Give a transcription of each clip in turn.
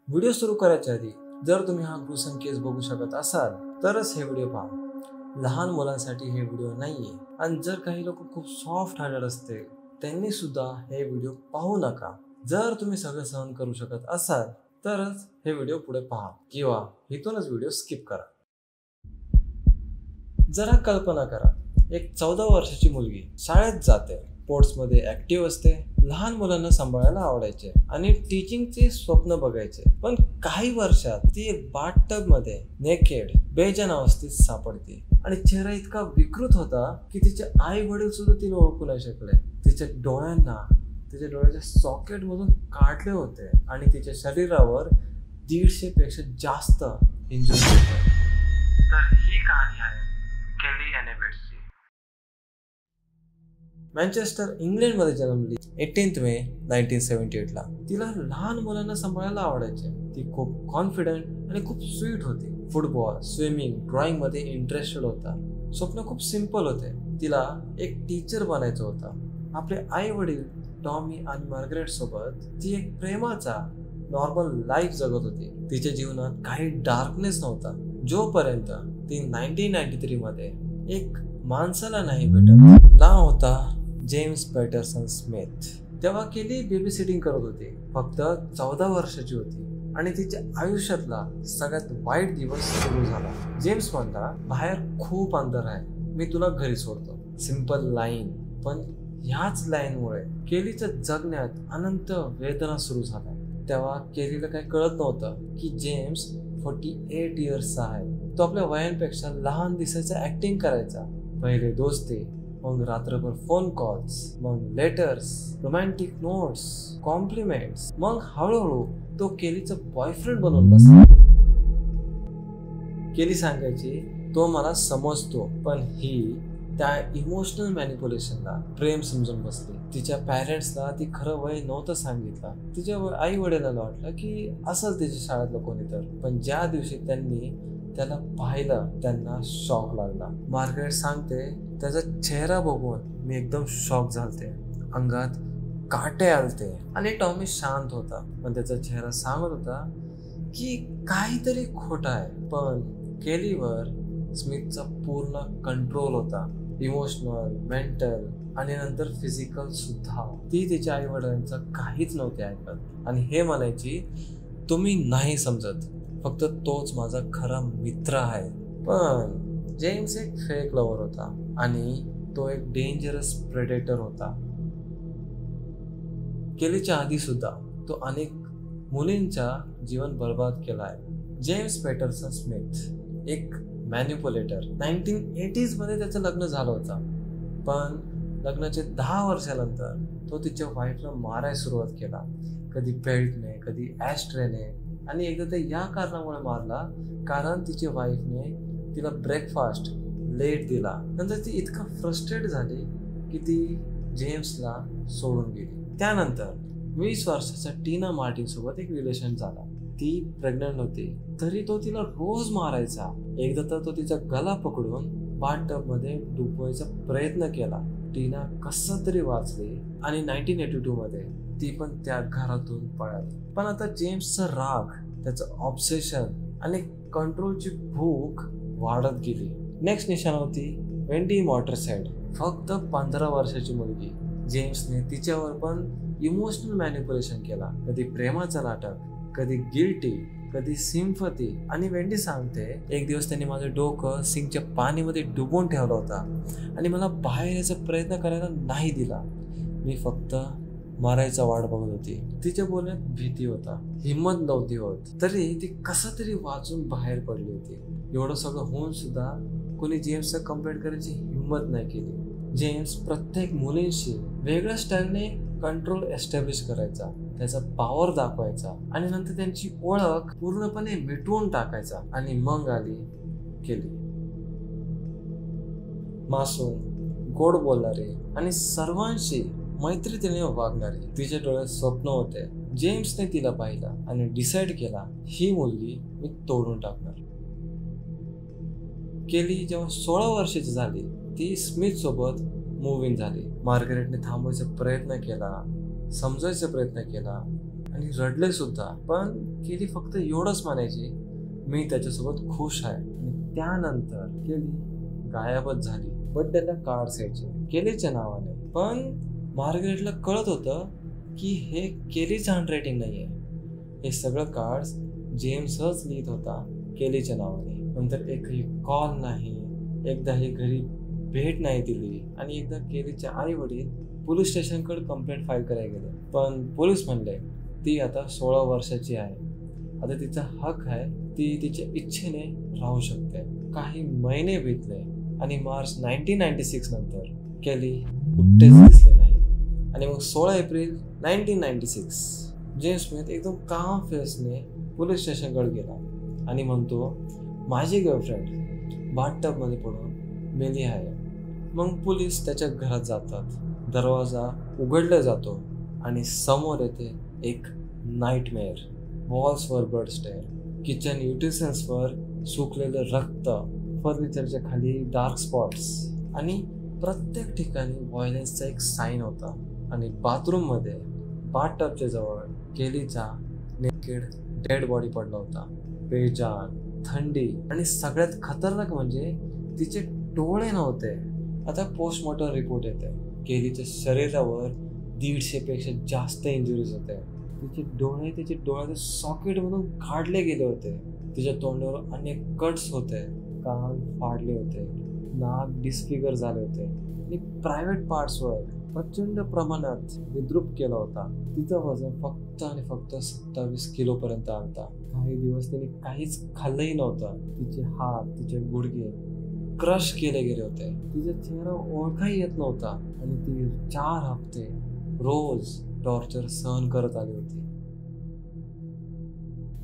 Video सुरू करायच्या आधी जर तुम्ही हा gruesome केस बघू शकत असाल तरच हे व्हिडिओ पहा. लहान मुलांसाठी हे व्हिडिओ नाहीये. आणि जर काही लोक खूप सॉफ्ट हार्टेड असते त्यांनी सुद्धा हे व्हिडिओ पाहू नका. जर तुम्ही सगळं सहन करू शकत असाल तरच हे व्हिडिओ पुढे पहा किंवा इथूनच व्हिडिओ स्किप करा. जरा कल्पना करा, एक 14 वर्षाची मुलगी शाळेत जाते, स्पोर्ट्समध्ये ऍक्टिव्ह असते, लहान मुलांना सांभाळायला आवडायचे आणि टीचिंगचे स्वप्न बघायचे. पण काही वर्षात ती एक बाथटब मध्ये नेकेड बेजान अवस्थेत सापडते आणि चेहरा इतका विकृत होता की तिचे आई वडील सुद्धा तिला ओळखू नाही शकले. तिच्या डोळ्याच्या सॉकेट मधून काढले होते आणि तिच्या शरीरावर 150 पेक्षा जास्त इंजुरी होते. तर ही कहाणी आहे केली एनेबेट्सची. मँचेस्टर इंग्लंडमध्ये जन्मली 18 मे 1978 ला. तिला लहान मुलांना सांभाळायला आवडायचे. ती खूप कॉन्फिडंट आणि खूप स्वीट होती. फुटबॉल, स्विमिंग, ड्रॉइंग मध्ये इंटरेस्टेड होता. स्वप्न खूप सिंपल होते. तिला एक टीचर बनायचं होतं. आपले आई वडील टॉमी आणि मार्गरेट सोबत ती एक प्रेमाचा नॉर्मल लाईफ जगत होती. तिच्या जीवनात काही डार्कनेस नव्हता जोपर्यंत ती 1993 मध्ये एक माणसाला नाही भेटत. नाव होता जेम्स पॅटरसन स्मिथ. तेव्हा केली बेबी सिटिंग करत होती. फक्त 14 वर्षाची होती आणि तिच्या आयुष्यातला सगळ्यात वाईट दिवस सुरू झाला. जेम्स म्हणला, बाहेर खूप अंधार आहे, मी तुला घरी सोडतो. सिंपल लाईन, पण ह्याच लाईनमुळे केलीच्या जगण्यात अनंत वेदना सुरू झाल्या. तेव्हा केलीला काही कळत नव्हतं की जेम्स 48 इयर्सचा आहे. तो आपल्या वयांपेक्षा लहान दिसायचा ऍक्टिंग करायचा. पहिले दोस्ती, मग रात्रभर फोन कॉल्स, मग लेटर्स, रोमॅन्टिक नोट्स, कॉम्प्लिमेंट्स, मग हळूहळू तो केलीचा बॉयफ्रेंड बनून बसला. केली सांगायची, तो मला समजतो, पण ही त्या इमोशनल मॅनिप्युलेशनला प्रेम समजून बसली. तिच्या पॅरेंट्सला ती खरं वय नव्हतं सांगितलं. तिच्या आई वडिलांना वाटलं की असंच तिच्या शाळेतलं कोणी तर. पण ज्या दिवशी त्यांनी त्याला पाहिलं त्यांना शॉक लागला. मार्गरेट सांगते, त्याचा चेहरा बघून मी एकदम शॉक झालते. अंगात काटे आलते. आणि टॉमी शांत होता, पण त्याचा चेहरा सांगत होता की काहीतरी खोटं आहे. पण केलीवर स्मिथचा पूर्ण कंट्रोल होता. इमोशनल, मेंटल आणि नंतर फिजिकल सुद्धा. ती तिच्या आई वडिलांचं काहीच नव्हते ऐकत आणि हे म्हणायची, तुम्ही नाही समजत, फक्त तोच माझा खरा मित्र आहे. पण जेम्स एक फेक लवर होता आणि तो एक डेंजरस प्रेडेटर होता. केलीच्या आधी सुद्धा तो अनेक मुलींचा जीवन बर्बाद केलाय. जेम्स पॅटरसन स्मिथ एक मॅनिप्युलेटर. 1980s मध्ये त्याचं लग्न झालं होतं. पण लग्नाचे 10 वर्षानंतर तो तिच्या वाईफला मारायला सुरुवात केला. कधी बेल्टने, कधी ॲस्ट्रेने, आणि एकदा ते या कारणामुळे मारला कारण तिच्या वाईफने तिला ब्रेकफास्ट लेट दिला. नंतर ती इतका फ्रस्ट्रेट झाली की ती जेम्सला सोडून गेली. त्यानंतर 20 वर्षाच्या टीना मार्टिन सोबत एक रिलेशन झाला. ती प्रेग्नंट होती तरी तो तिला रोज मारायचा. एकदा तर तो तिचा गला पकडून बाथटब मध्ये डुबवायचा प्रयत्न केला. टीना कसं तरी वाचली आणि 1982 मध्ये ती पण त्या घरातून पळाली. पण आता जेम्सचा राग, त्याचं ऑब्सेशन आणि कंट्रोलची भूक वाढत गेली. नेक्स्ट निशाणा होती वेंडी मॉर्टरसेड. फक्त 15 वर्षाची मुलगी. जेम्सने तिच्यावर पण इमोशनल मॅनिप्युलेशन केला. कधी प्रेमाचं नाटक, कधी गिल्टी, कधी सिम्पथी. आणि वेंडी सांगते, एक दिवस त्यांनी माझं डोकं सिंकच्या पाणीमध्ये डुबवून ठेवलं होता आणि मला बाहेर यायचा प्रयत्न करायला नाही दिला. मी फक्त मरायचा वाट बघत होती. तिच्या बोलण्यात भीती होता, हिंमत नव्हती होत, तरी ती कसं तरी वाचून बाहेर पडली होती. एवढं सगळं होऊन सुद्धा कोणी जेम्सचं कंप्लेंट करायची हिंमत नाही केली. जेम्स प्रत्येक मुलींशी वेगळ्या स्टाईलने कंट्रोल एस्टॅब्लिश करायचा, त्याचा पॉवर दाखवायचा आणि नंतर त्यांची ओळख पूर्णपणे मिटवून टाकायचा. आणि मग आली केली. मासूम, गोड बोलणारी आणि सर्वांशी मैत्रीने वागणारी. तिच्या डोळ्यात स्वप्न होते. जेम्सने तिला पाहिलं आणि डिसाईड केला, ही मुलगी मी तोडून टाकणार. केली जेव्हा 16 वर्षाची झाली ती स्मिथ सोबत मूव इन झाली. मार्गरेटने थांबवायचा प्रयत्न केला, समजायचा प्रयत्न केला आणि रडले सुद्धा, पण केली फक्त एवढंच म्हणायची, मी त्याच्यासोबत खुश आहे. आणि त्यानंतर केली गायबच झाली. बर्थडेला कार्ड्स यायचे केलीच्या नावाने, पण मार्गरेटला कळत होतं की हे केलीचं हँडरायटिंग नाहीये. हे सगळं कार्ड्स जेम्सच लिहित होता केलीच्या नावाने. नंतर एकही कॉल नाही, एकदाही घरी भेट नाही दिली, आणि एकदा केलीचे आई वडील पोलीस स्टेशनकडे कंप्लेंट फाईल करायला गेले, पण पोलीस म्हणले ती आता 16 वर्षाची आहे, आता तिचा हक आहे, ती तिच्या इच्छेने राहू शकते. काही महिने बीतले आणि मार्च 1996 नंतर केली कुठेच दिसले नाही. आणि मग 16 एप्रिल 1996 जेम्स स्मिथ एकदम काम फेसने पोलीस स्टेशनकडे गेला आणि म्हणतो, माझी गर्लफ्रेंड बाथटबमध्ये पडून मेली आहे. मग पोलीस त्याच्या घरात जातात. दरवाजा उघडला जातो आणि समोर येते एक नाईटमेअर. वॉल्सवर ब्लड स्टेअर, किचन युटेन्सिल्सवर सुकलेलं रक्त, फर्निचरच्या खाली डार्क स्पॉट्स, आणि प्रत्येक ठिकाणी व्हायलन्सचा एक साईन होता. आणि बाथरूममध्ये बाथटबच्या जवळ केलीचा नेकेड डेड बॉडी पडला होता. बेजान, थंडी, आणि सगळ्यात खतरनाक म्हणजे तिचे डोळे नव्हते. आता पोस्टमॉर्टम रिपोर्ट येते. केलीच्या शरीरावर 150 पेक्षा जास्त इंजुरीज होते. तिचे डोळे तिच्या डोळ्याच्या सॉकेटमधून काढले गेले होते. तिच्या तोंडावर अनेक कट्स होते, कान फाडले होते, नाक डिस्फिगर झाले होते, आणि प्रायव्हेट पार्ट्सवर प्रचंड प्रमाणात विद्रूप केला होता. तिचं वजन फक्त आणि फक्त 27 किलोपर्यंत आलता. काही दिवस तिने काहीच खाल्लंही नव्हतं. तिचे हात, तिचे गुडघे क्रश केले गेले होते. तिचा चेहरा ओळखाही येत नव्हता, आणि ती 4 हफ्ते रोज टॉर्चर सहन करत आली होती.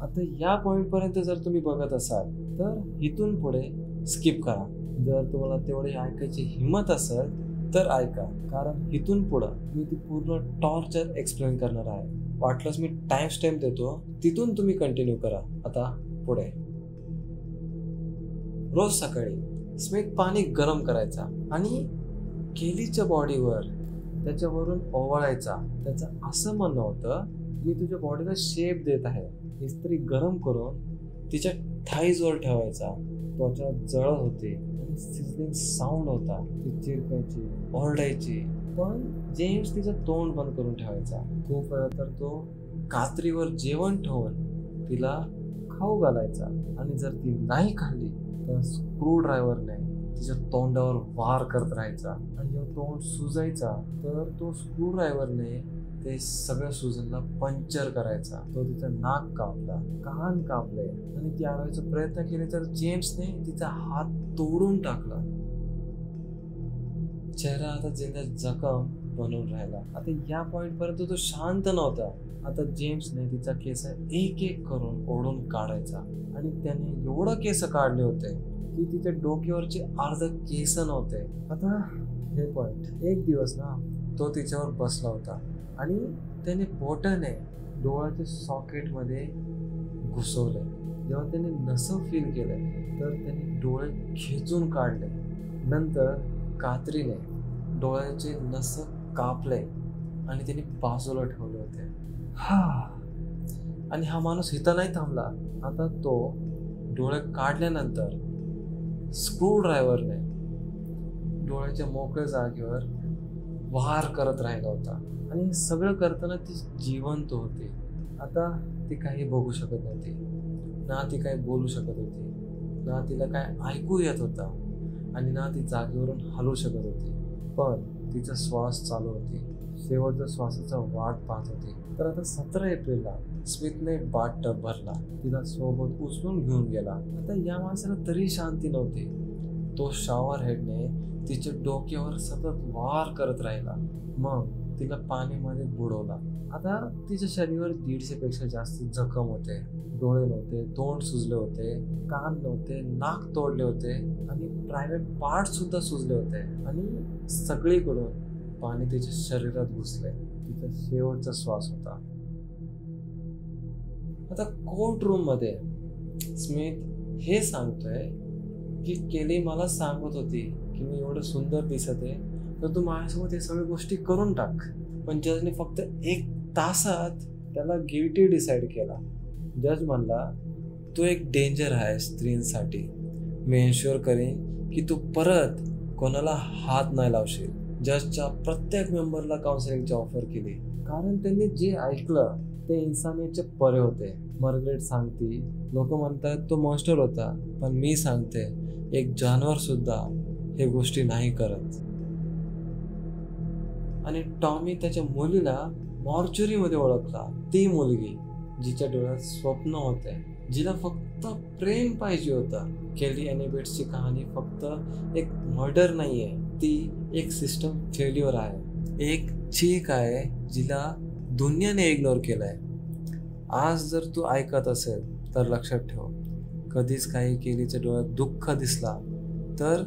आता या पॉइंट पर्यंत जर तुम्ही बघत असाल तर इथून पुढे स्किप करा. जर तुम्हाला तेवढे ऐकायची हिंमत असेल तर ऐका, कारण इथून पुढं मी ती पूर्ण टॉर्चर एक्सप्लेन करणार आहे. वाटलंच मी टाइम स्टॅम्प देतो, तिथून तुम्ही कंटिन्यू करा. आता पुढे. रोज सकाळी स्मिथ पाणी गरम करायचा आणि केलीच्या बॉडीवर त्याच्यावरून ओवाळायचा. त्याचं असं म्हणणं होतं, मी तुझ्या बॉडीला शेप देत आहे. इस्त्री गरम करून तिच्या थाईजवर ठेवायचा. त्वचा जळत होती आणि सिझलिंग साऊंड होता. ती चिरकायची, ओरडायची, पण जेम्स तिचं तोंड बंद करून ठेवायचा. खूप वेळा तर तो कात्रीवर जेवण ठेवून तिला खाऊ घालायचा, आणि जर ती नाही खाल्ली तर स्क्रू ड्रायव्हरने तिच्या तोंडावर वार करत राहायचा. आणि जेव्हा तोंड सुजायचा तर तो स्क्रू ड्रायव्हरने ते सगळं सुजनला पंक्चर करायचा. तो तिचं नाक कापला, कान कापले, आणि ती अडवायचा प्रयत्न केले तर जेम्सने तिचा हात तोडून टाकला. चेहरा आता जिंदा जखम बनून राहिला. आता या पॉइंट पर्यंत तो शांत नव्हता. आता जेम्सने तिचा केस एक एक करून ओढून काढायचा, आणि त्याने एवढं केस काढले होते की तिच्या डोक्यावरचे अर्ध केस नव्हते. आता हे पॉइंट, एक दिवस ना तो तिच्यावर बसला होता आणि त्याने बोटाने डोळ्याच्या सॉकेटमध्ये घुसवले. जेव्हा त्याने नसं फील केलं तर त्याने डोळे खेचून काढले. नंतर कात्रीने डोळ्याचे नसं कापले आणि त्याने बाजूला ठेवले होते. आणि हा माणूस इथं नाही थांबला. आता तो डोळे काढल्यानंतर स्क्रू ड्रायव्हरने डोळ्याच्या मोकळ्या जागेवर वार करत राहिला होता. आणि हे सगळं करताना ती जिवंत होती. आता ती काही बघू शकत नव्हती, ना ती काही बोलू शकत होती, ना तिला काय ऐकू येत होता, आणि ना ती जागेवरून हलू शकत होती. पण तिचा श्वास चालू होती. शेवटच्या श्वासाचा वाट पाहत होती. तर आता 17 एप्रिलला स्मिथने बाथटब भरला, तिला सोबत उचलून घेऊन गेला. आता या माणसाला तरी शांती नव्हती. तो शॉवर हेडने तिच्या डोक्यावर सतत वार करत राहिला. मग तिला पाणीमध्ये बुडवला. आता तिच्या शरीरावर 150 पेक्षा जास्त जखम होते. डोळे नव्हते, तोंड सुजले होते, कान नव्हते, नाक तोडले होते, आणि प्रायव्हेट पार्ट सुद्धा सुजले होते. आणि सगळीकडून पाणी तिच्या शरीरात घुसले. तिचा शेवटचा श्वास होता. आता कोर्ट रूम मध्ये स्मिथ हे सांगतोय की केली मला सांगत होती की मी एवढं सुंदर दिसत आहे तर तू माझ्यासोबत हे सगळ्या गोष्टी करून टाक. पण जजने फक्त 1 तासात त्याला गिल्टी डिसाईड केला. जज म्हणला, तू एक डेंजर आहे स्त्रींसाठी. मी एन्श्युअर करीन की तू परत कोणाला हात नाही लावशील. जजच्या प्रत्येक मेंबरला काउन्सिलिंगची ऑफर केली, कारण त्यांनी जे ऐकलं ते इन्सानियतचे परे होते. मार्गरेट सांगती, लोक म्हणतात तो मॉन्स्टर होता, पण मी सांगते एक जानवर सुद्धा हे गोष्टी नाही करत. आणि टॉमी त्याच्या मुलीला मॉर्चरीमध्ये ओळखला. ती मुलगी जिच्या डोळ्यात स्वप्न होते, जिला फक्त प्रेम पाहिजे होतं. केली एनी बेट्सची कहाणी फक्त एक मर्डर नाहीये, ती एक सिस्टम फेल्युअर आहे. एक चीक आहे जिला दुनियाने इग्नोर केलाय. आज जर तू ऐकत असेल तर लक्षात ठेव, कधीच काही केलीच्या डोळ्यात दुःख दिसला तर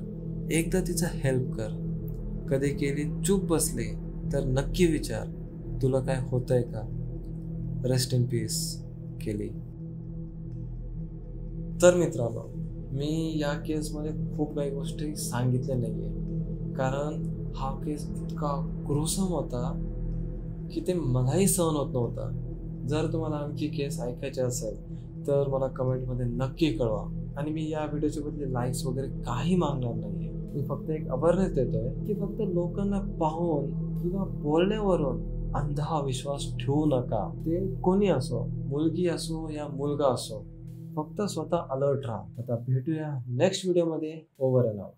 एकदा तिचा हेल्प कर. कधी केली चूप बसली तर नक्की विचार, तुला काय होतंय का? रेस्ट इन पीस केली. तर मित्रांनो, मी या केसमध्ये खूप काही गोष्टी सांगितल्या नाहीये, कारण हा केस इतका क्रूसम होता की ते मलाही सहन होत नव्हता. जर तुम्हाला आणखी केस ऐकायचे असेल तर मला कमेंटमध्ये नक्की कळवा. आणि मी या व्हिडिओच्या बदले लाईक्स वगैरे काही मागणार नाहीये. मी फक्त एक अवेअरनेस देतोय की फक्त लोकांना पाहून किंवा बोलण्यावरून अंधा विश्वास ठेवू नका. ते कोणी असो, मुलगी असो या मुलगा असो, फक्त स्वतः अलर्ट राहा. आता भेटूया नेक्स्ट व्हिडिओमध्ये. Over and out.